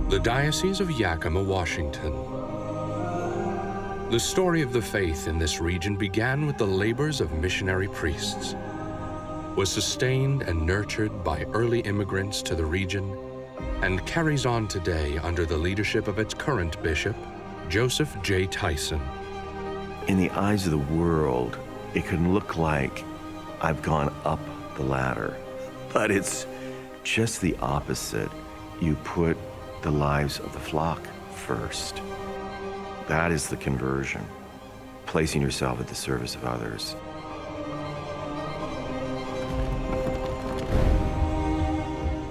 The Diocese of Yakima, Washington. The story of the faith in this region began with the labors of missionary priests, was sustained and nurtured by early immigrants to the region, and carries on today under the leadership of its current bishop, Joseph J. Tyson. In the eyes of the world, it can look like I've gone up the ladder, but it's just the opposite. You put the lives of the flock first. That is the conversion, placing yourself at the service of others.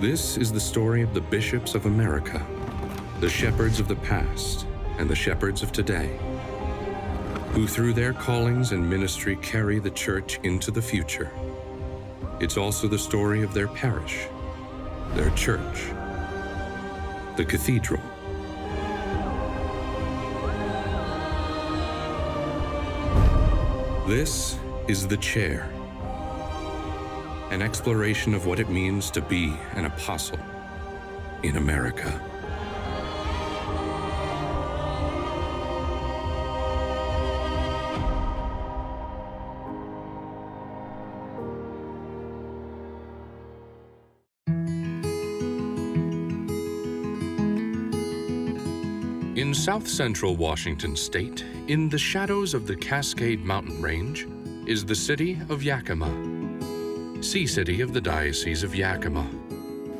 This is the story of the bishops of America, the shepherds of the past and the shepherds of today, who through their callings and ministry carry the church into the future. It's also the story of their parish, their church, the Cathedral. This is The Chair, an exploration of what it means to be an apostle in America. In south-central Washington state, in the shadows of the Cascade Mountain Range, is the city of Yakima, sea city of the Diocese of Yakima.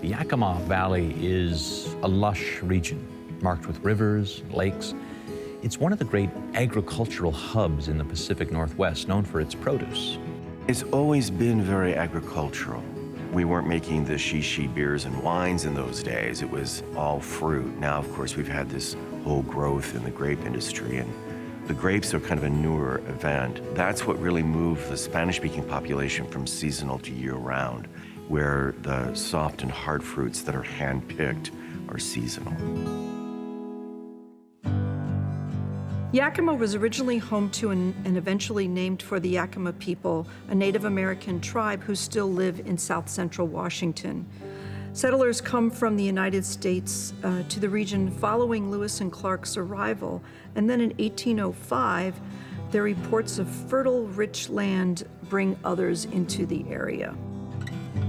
The Yakima Valley is a lush region, marked with rivers, lakes. It's one of the great agricultural hubs in the Pacific Northwest, known for its produce. It's always been very agricultural. We weren't making the shishi beers and wines in those days. It was all fruit. Now, of course, we've had this whole growth in the grape industry, and the grapes are kind of a newer event. That's what really moved the Spanish-speaking population from seasonal to year-round, where the soft and hard fruits that are hand-picked are seasonal. Yakima was originally home to and eventually named for the Yakima people, a Native American tribe who still live in south-central Washington. Settlers come from the United States to the region following Lewis and Clark's arrival, and then in 1805, their reports of fertile, rich land bring others into the area.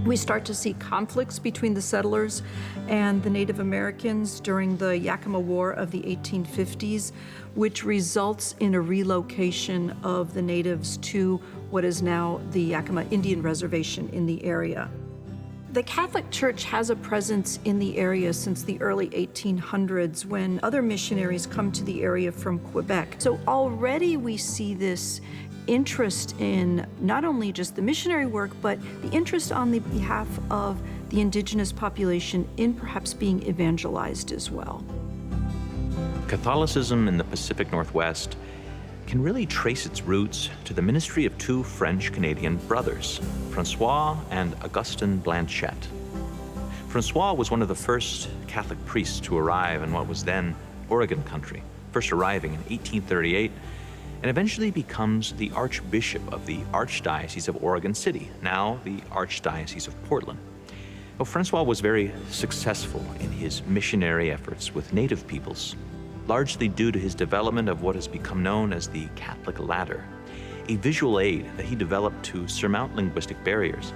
We start to see conflicts between the settlers and the Native Americans during the Yakima War of the 1850s, which results in a relocation of the natives to what is now the Yakima Indian Reservation in the area. The Catholic Church has a presence in the area since the early 1800s when other missionaries come to the area from Quebec. So already we see this interest in not only just the missionary work, but the interest on the behalf of the indigenous population in perhaps being evangelized as well. Catholicism in the Pacific Northwest can really trace its roots to the ministry of two French-Canadian brothers, Francois and Augustin Blanchette. Francois was one of the first Catholic priests to arrive in what was then Oregon country, first arriving in 1838, and eventually becomes the Archbishop of the Archdiocese of Oregon City, now the Archdiocese of Portland. Well, Francois was very successful in his missionary efforts with Native peoples, largely due to his development of what has become known as the Catholic ladder, a visual aid that he developed to surmount linguistic barriers.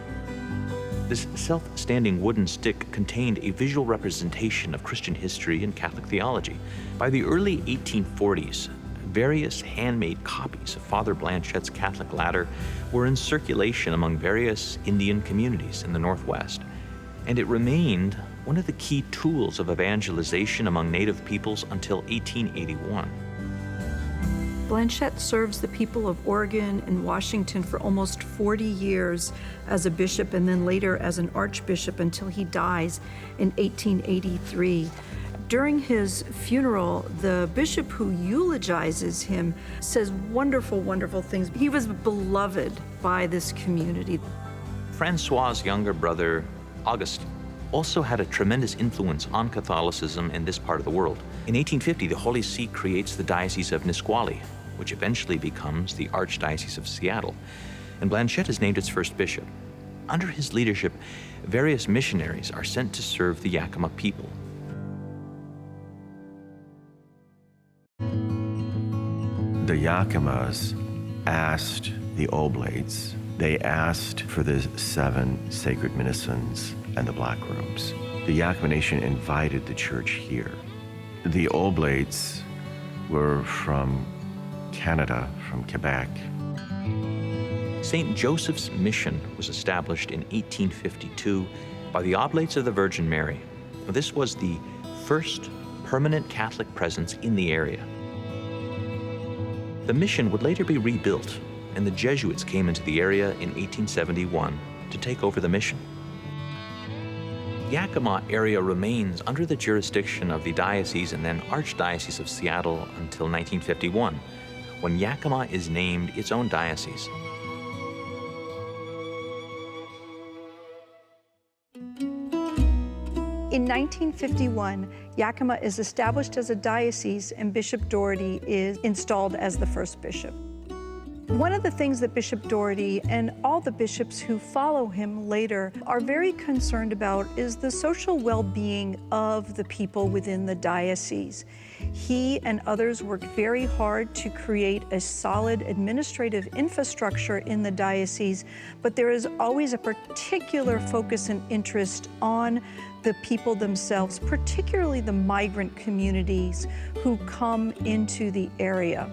This self-standing wooden stick contained a visual representation of Christian history and Catholic theology. By the early 1840s, various handmade copies of Father Blanchette's Catholic ladder were in circulation among various Indian communities in the Northwest, and it remained one of the key tools of evangelization among Native peoples until 1881. Blanchette serves the people of Oregon and Washington for almost 40 years as a bishop and then later as an archbishop until he dies in 1883. During his funeral, the bishop who eulogizes him says wonderful, wonderful things. He was beloved by this community. Francois' younger brother, August, also had a tremendous influence on Catholicism in this part of the world. In 1850, the Holy See creates the Diocese of Nisqually, which eventually becomes the Archdiocese of Seattle, and Blanchette is named its first bishop. Under his leadership, various missionaries are sent to serve the Yakima people. the Yakimas asked the Oblates, they asked for the 7 sacred ministrants and the black robes. The Yakima Nation invited the church here. The Oblates were from Canada, from Quebec. St. Joseph's Mission was established in 1852 by the Oblates of the Virgin Mary. This was the first permanent Catholic presence in the area. The mission would later be rebuilt, and the Jesuits came into the area in 1871 to take over the mission. Yakima area remains under the jurisdiction of the Diocese and then Archdiocese of Seattle until 1951, when Yakima is named its own diocese. In 1951, Yakima is established as a diocese and Bishop Doherty is installed as the first bishop. One of the things that Bishop Doherty and all the bishops who follow him later are very concerned about is the social well-being of the people within the diocese. He and others worked very hard to create a solid administrative infrastructure in the diocese, but there is always a particular focus and interest on the people themselves, particularly the migrant communities who come into the area.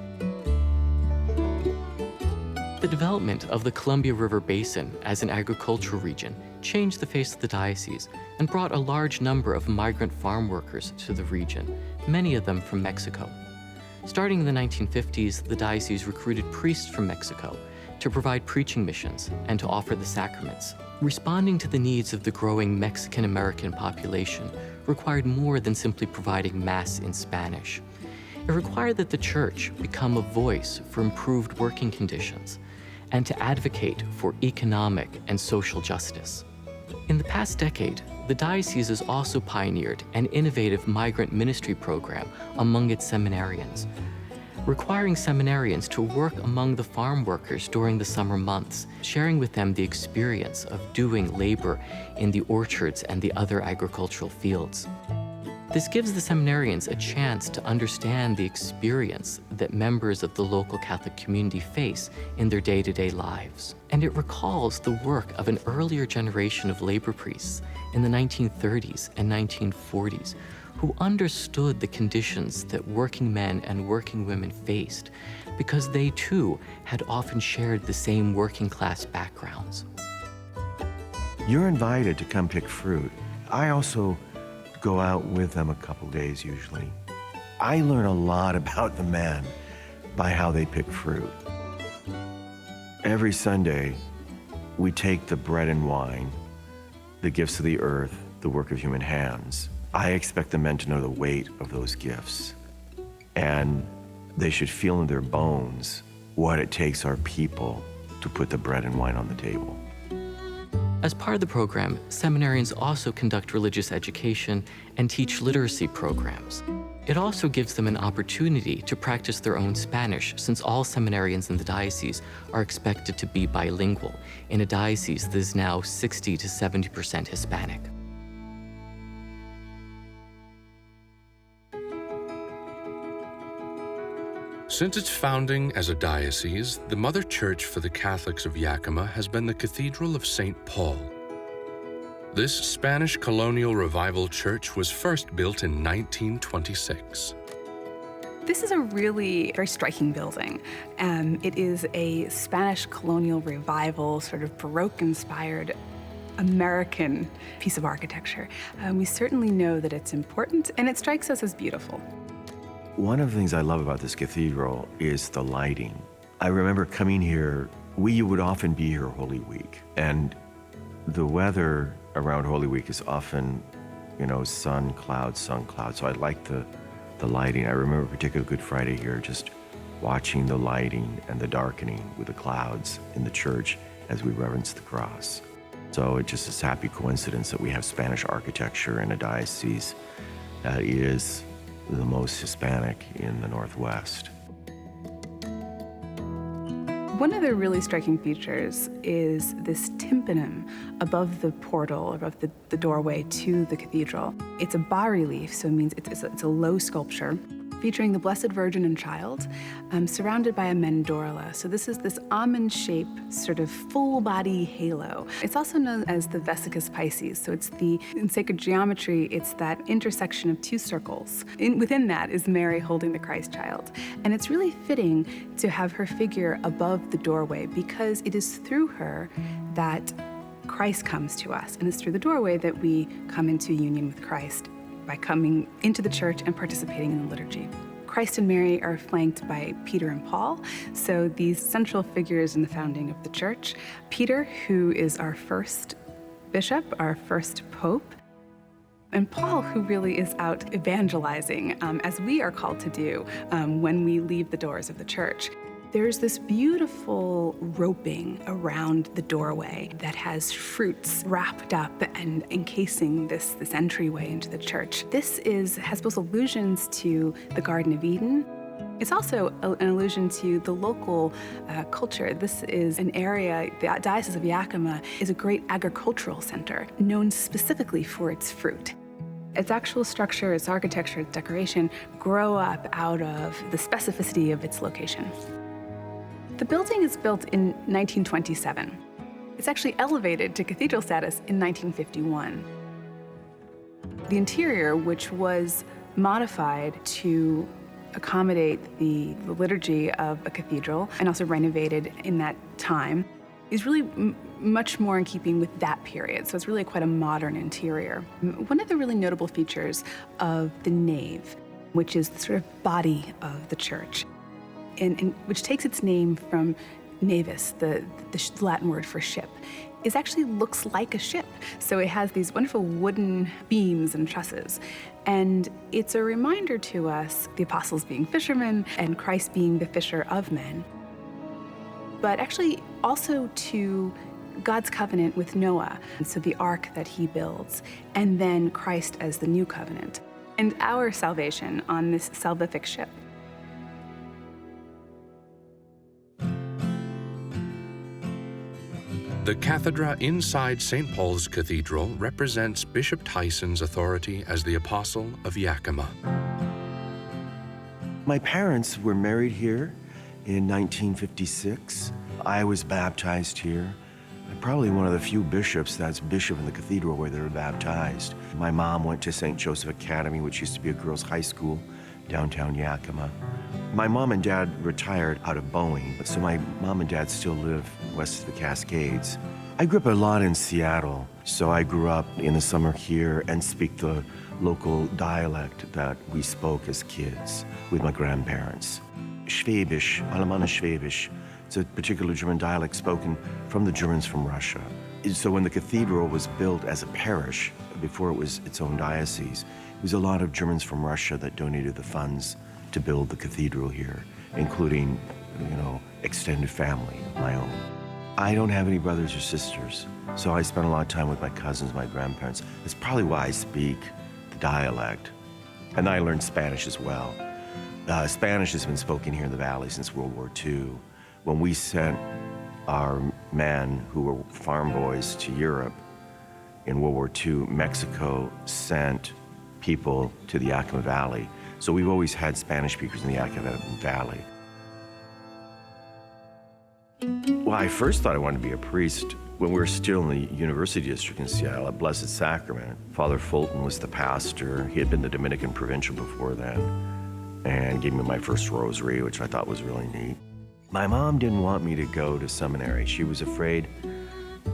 The development of the Columbia River Basin as an agricultural region changed the face of the diocese and brought a large number of migrant farm workers to the region, many of them from Mexico. Starting in the 1950s, the diocese recruited priests from Mexico to provide preaching missions and to offer the sacraments. Responding to the needs of the growing Mexican-American population required more than simply providing Mass in Spanish. It required that the Church become a voice for improved working conditions and to advocate for economic and social justice. In the past decade, the diocese has also pioneered an innovative migrant ministry program among its seminarians, requiring seminarians to work among the farm workers during the summer months, sharing with them the experience of doing labor in the orchards and the other agricultural fields. This gives the seminarians a chance to understand the experience that members of the local Catholic community face in their day-to-day lives. And it recalls the work of an earlier generation of labor priests in the 1930s and 1940s who understood the conditions that working men and working women faced because they too had often shared the same working class backgrounds. You're invited to come pick fruit. I also go out with them a couple days usually. I learn a lot about the men by how they pick fruit. Every Sunday, we take the bread and wine, the gifts of the earth, the work of human hands. I expect the men to know the weight of those gifts, and they should feel in their bones what it takes our people to put the bread and wine on the table. As part of the program, seminarians also conduct religious education and teach literacy programs. It also gives them an opportunity to practice their own Spanish, since all seminarians in the diocese are expected to be bilingual in a diocese that is now 60 to 70% Hispanic. Since its founding as a diocese, the mother church for the Catholics of Yakima has been the Cathedral of St. Paul. This Spanish colonial revival church was first built in 1926. This is a really very striking building. It is a Spanish colonial revival, sort of Baroque-inspired American piece of architecture. We certainly know that it's important, and it strikes us as beautiful. One of the things I love about this cathedral is the lighting. I remember coming here, we would often be here Holy Week, and the weather around Holy Week is often, sun, cloud, so I like the lighting. I remember a particular Good Friday here, just watching the lighting and the darkening with the clouds in the church as we reverence the cross. So it's just this happy coincidence that we have Spanish architecture in a diocese that is the most Hispanic in the Northwest. One of the really striking features is this tympanum above the portal, above the doorway to the cathedral. It's a bas-relief, so it means it's a low sculpture. If featuring the Blessed Virgin and Child, surrounded by a mandorla. So this is this almond-shaped sort of full-body halo. It's also known as the Vesicus Pisces. So in sacred geometry, it's that intersection of two circles. Within that is Mary holding the Christ child. And it's really fitting to have her figure above the doorway because it is through her that Christ comes to us. And it's through the doorway that we come into union with Christ by coming into the church and participating in the liturgy. Christ and Mary are flanked by Peter and Paul, so these central figures in the founding of the church. Peter, who is our first bishop, our first pope, and Paul, who really is out evangelizing, as we are called to do when we leave the doors of the church. There's this beautiful roping around the doorway that has fruits wrapped up and encasing this entryway into the church. This has both allusions to the Garden of Eden. It's also an allusion to the local culture. This is an area, the Diocese of Yakima is a great agricultural center known specifically for its fruit. Its actual structure, its architecture, its decoration grow up out of the specificity of its location. The building is built in 1927. It's actually elevated to cathedral status in 1951. The interior, which was modified to accommodate the liturgy of a cathedral and also renovated in that time, is really much more in keeping with that period. So it's really quite a modern interior. One of the really notable features of the nave, which is the sort of body of the church, and which takes its name from navis, the Latin word for ship, actually looks like a ship. So it has these wonderful wooden beams and trusses. And it's a reminder to us, the apostles being fishermen and Christ being the fisher of men, but actually also to God's covenant with Noah, so the ark that he builds, and then Christ as the new covenant, and our salvation on this salvific ship. The cathedra inside St. Paul's Cathedral represents Bishop Tyson's authority as the Apostle of Yakima. My parents were married here in 1956. I was baptized here. I'm probably one of the few bishops that's bishop in the cathedral where they were baptized. My mom went to St. Joseph Academy, which used to be a girls' high school, downtown Yakima. My mom and dad retired out of Boeing, so my mom and dad still live west of the Cascades. I grew up a lot in Seattle, so I grew up in the summer here and speak the local dialect that we spoke as kids with my grandparents. Schwäbisch, Alemannisch Schwäbisch. It's a particular German dialect spoken from the Germans from Russia. So when the cathedral was built as a parish, before it was its own diocese, it was a lot of Germans from Russia that donated the funds to build the cathedral here, including, extended family of my own. I don't have any brothers or sisters, so I spent a lot of time with my cousins, my grandparents. That's probably why I speak the dialect. And I learned Spanish as well. Spanish has been spoken here in the valley since World War II. When we sent our men who were farm boys to Europe in World War II, Mexico sent people to the Yakima Valley. So we've always had Spanish speakers in the Yakima Valley. Well, I first thought I wanted to be a priest when we were still in the University District in Seattle at Blessed Sacrament. Father Fulton was the pastor. He had been the Dominican provincial before then and gave me my first rosary, which I thought was really neat. My mom didn't want me to go to seminary. She was afraid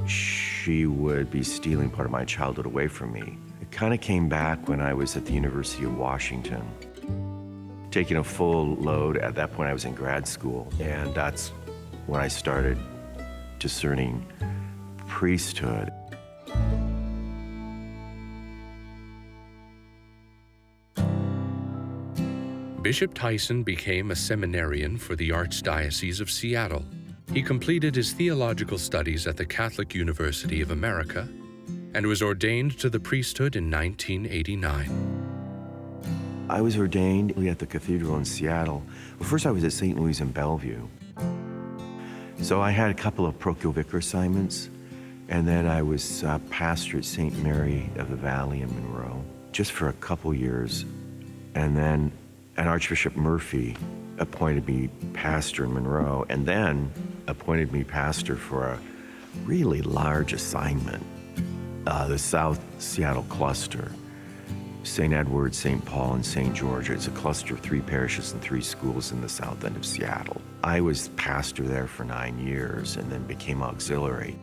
she would be stealing part of my childhood away from me. It kind of came back when I was at the University of Washington, taking a full load. At that point, I was in grad school, and that's when I started discerning priesthood. Bishop Tyson became a seminarian for the Archdiocese of Seattle. He completed his theological studies at the Catholic University of America and was ordained to the priesthood in 1989. I was ordained at the Cathedral in Seattle. Well, first I was at St. Louis in Bellevue. So I had a couple of parochial vicar assignments, and then I was pastor at St. Mary of the Valley in Monroe, just for a couple years. And then And Archbishop Murphy appointed me pastor in Monroe and then appointed me pastor for a really large assignment, the South Seattle cluster. St. Edward, St. Paul, and St. George. It's a cluster of 3 parishes and 3 schools in the south end of Seattle. I was pastor there for 9 years and then became auxiliary.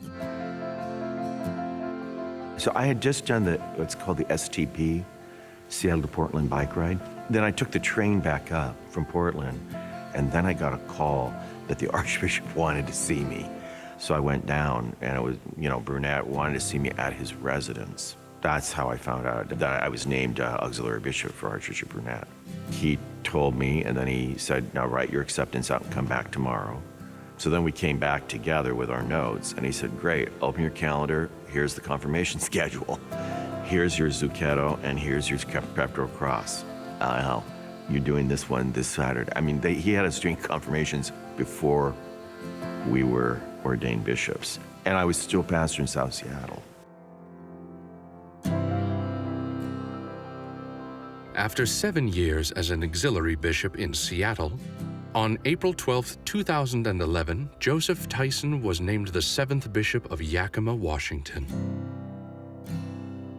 So I had just done what's called the STP, Seattle to Portland bike ride. Then I took the train back up from Portland, and then I got a call that the Archbishop wanted to see me. So I went down, and it was, Brunette wanted to see me at his residence. That's how I found out that I was named auxiliary bishop for Archbishop Brunette. He told me, and then he said, now write your acceptance out and come back tomorrow. So then we came back together with our notes, and he said, great, open your calendar, here's the confirmation schedule. Here's your Zucchetto, and here's your Pepto Cross. You're doing this one this Saturday. I mean, he had us doing confirmations before we were ordained bishops. And I was still pastor in South Seattle. After 7 years as an auxiliary bishop in Seattle, on April 12, 2011, Joseph Tyson was named the 7th Bishop of Yakima, Washington.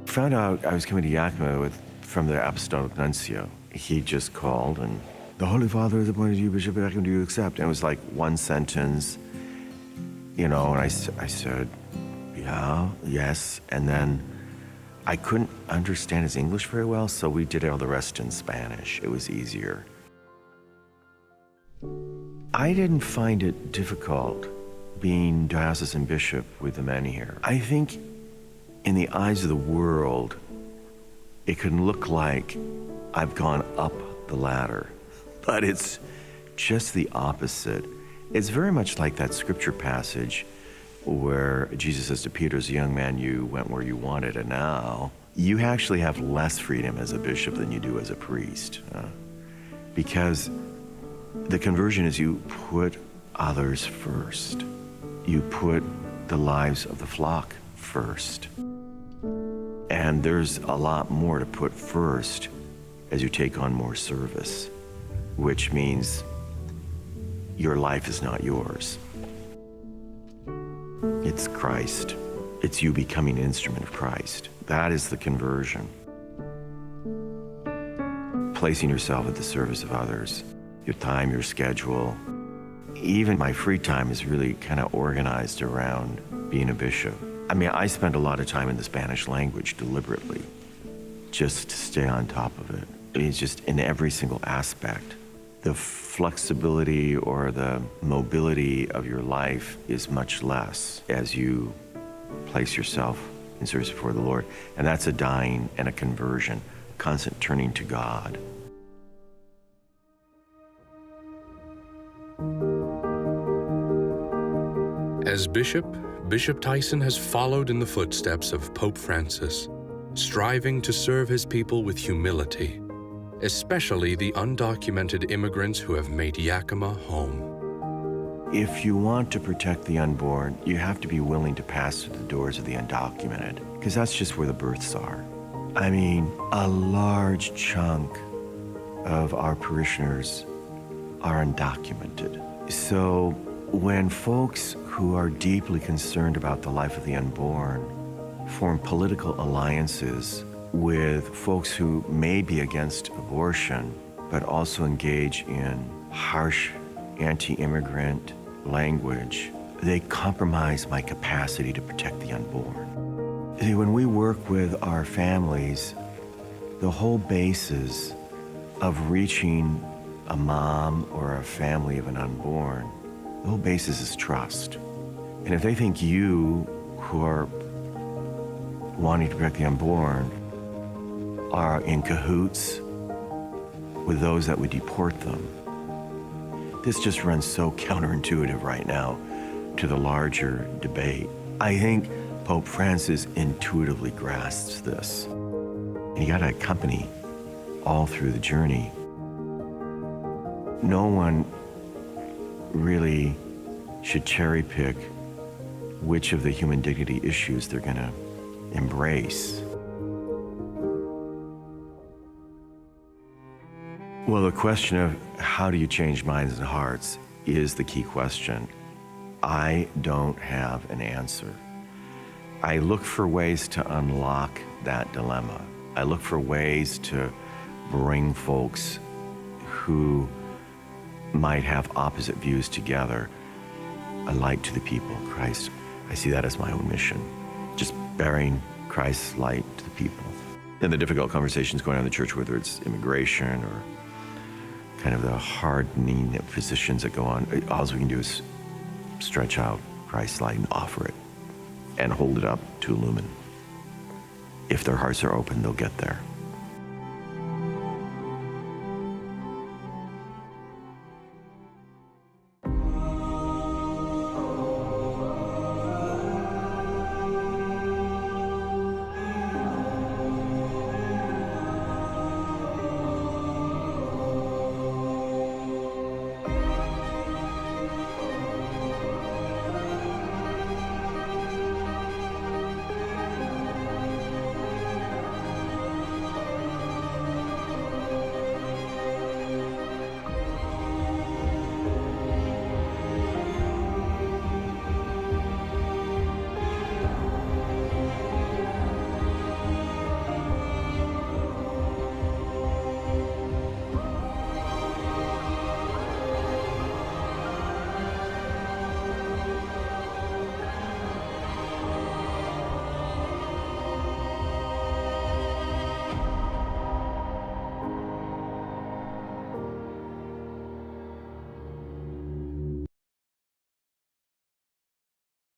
Found out I was coming to Yakima from the Apostolic Nuncio. He just called and, the Holy Father has appointed you Bishop of Yakima, do you accept? And it was like one sentence, and I said, yeah, yes, and then I couldn't understand his English very well, so we did all the rest in Spanish. It was easier. I didn't find it difficult being diocesan bishop with the men here. I think in the eyes of the world, it can look like I've gone up the ladder, but it's just the opposite. It's very much like that scripture passage where Jesus says to Peter, as a young man, you went where you wanted, and now you actually have less freedom as a bishop than you do as a priest. Because the conversion is you put others first. You put the lives of the flock first. And there's a lot more to put first as you take on more service, which means your life is not yours. It's Christ. It's you becoming an instrument of Christ. That is the conversion. Placing yourself at the service of others, your time, your schedule. Even my free time is really kind of organized around being a bishop. I mean, I spend a lot of time in the Spanish language deliberately, just to stay on top of it. It's just in every single aspect. The flexibility or the mobility of your life is much less as you place yourself in service before the Lord. And that's a dying and a conversion, constant turning to God. As bishop, Bishop Tyson has followed in the footsteps of Pope Francis, striving to serve his people with humility, especially the undocumented immigrants who have made Yakima home. If you want to protect the unborn, you have to be willing to pass through the doors of the undocumented, because that's just where the births are. I mean, a large chunk of our parishioners are undocumented. So when folks who are deeply concerned about the life of the unborn form political alliances with folks who may be against abortion, but also engage in harsh anti-immigrant language, they compromise my capacity to protect the unborn. See, when we work with our families, the whole basis of reaching a mom or a family of an unborn, the whole basis is trust. And if they think you, who are wanting to protect the unborn, are in cahoots with those that would deport them, this just runs so counterintuitive right now to the larger debate. I think Pope Francis intuitively grasps this. And you gotta accompany all through the journey. No one really should cherry pick which of the human dignity issues they're gonna embrace. Well, the question of how do you change minds and hearts is the key question. I don't have an answer. I look for ways to unlock that dilemma. I look for ways to bring folks who might have opposite views together, a light to the people of Christ. I see that as my own mission, just bearing Christ's light to the people. And the difficult conversations going on in the church, whether it's immigration or kind of the hardening positions that go on, all we can do is stretch out Christ's light and offer it and hold it up to illumine. If their hearts are open, they'll get there.